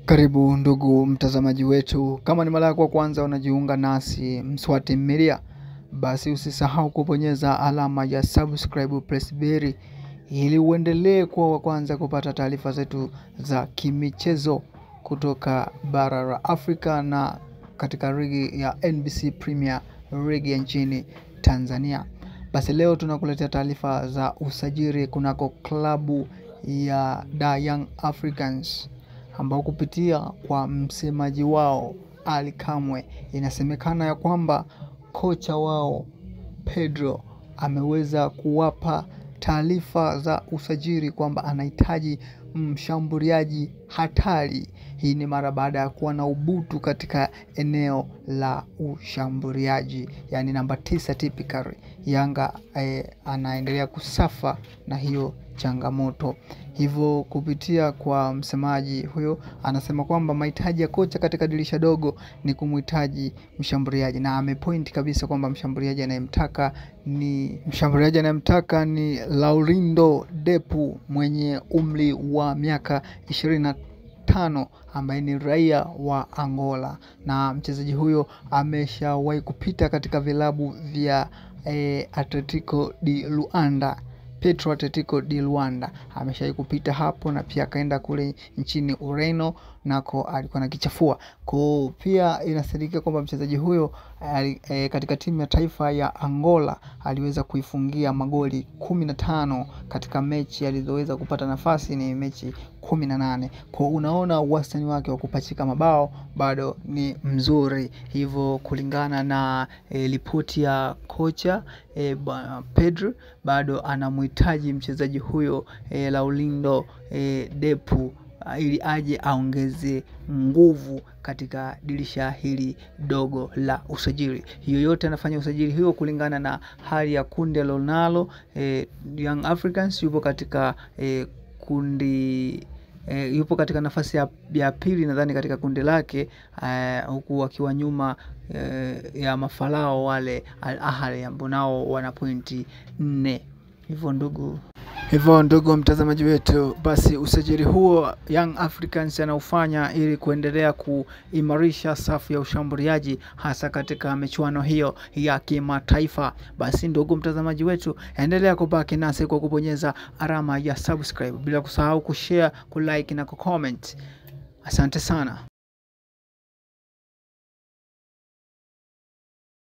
Karibu ndugu mtazamaji wetu, kama ni mara yako ya kwanza unajiunga nasi Mswati Media, basi usisahau kubonyeza alama ya subscribe press bell ili uendelee kuwa wa kwanza kupata taarifa zetu za kimichezo kutoka bara la Afrika na katika ligi ya NBC Premier League ya nchini Tanzania. Basi leo tunakuletea taarifa za usajili kunako klabu ya Young Africans, ambao kupitia kwa msemaji wao Ali Kamwe inasemekana ya kwamba kocha wao Pedro ameweza kuwapa taarifa za usajili kwamba anahitaji mshambuliaji hatari. Hii ni mara baada ya kuwa na ubutu katika eneo la ushambuliaji, yani namba 9 typical. Yanga anaendelea kusafa na hiyo changamoto. Hivyo kupitia kwa msemaji huyo anasema kwamba mahitaji ya kocha katika dirisha dogo ni kumhitaji mshambuliaji, na amepoint kabisa kwamba mshambuliaji anayemtaka ni Laurindo Depu mwenye umri wa miaka 25 ambaye ni raia wa Angola, na mchezaji huyo ameshawahi kupita katika vilabu vya Atletico di Luanda, Petro Atletico di Luanda. Ameshawahi kupita hapo na pia akaenda kule nchini Ureno nako alikuwa anakichafua. Kwa pia inasadikika kwamba mchezaji huyo katika timu ya taifa ya Angola aliweza kuifungia magoli 15 katika mechi alizoweza kupata nafasi ni mechi 18. Kwa unaona wastani wake wa kupachika mabao bado ni mzuri. Hivyo kulingana na ripoti ya kocha Pedro, bado anamhitaji mchezaji huyo Laurindo Depu ili aje aongeze nguvu katika dirisha hili dogo la usajili. Hiyo yote anafanya usajili hiyo kulingana na hali ya kundi lonalo. Young Africans yupo katika yupo katika nafasi ya pili nadhani katika kundi lake, huku wakiwa nyuma ya Mafarao wale Al Ahly ambao nao wana pointi 4. Hivyo ndugu mtazamaji wetu, basi usajili huo Young Africans anaufanya ili kuendelea kuimarisha safu ya ushambuliaji hasa katika michuano hiyo ya kimataifa. Basi ndugu mtazamaji wetu, endelea kubaki nasi kwa kubonyeza alama ya subscribe, bila kusahau kushare, kulike na kucomment. Asante sana.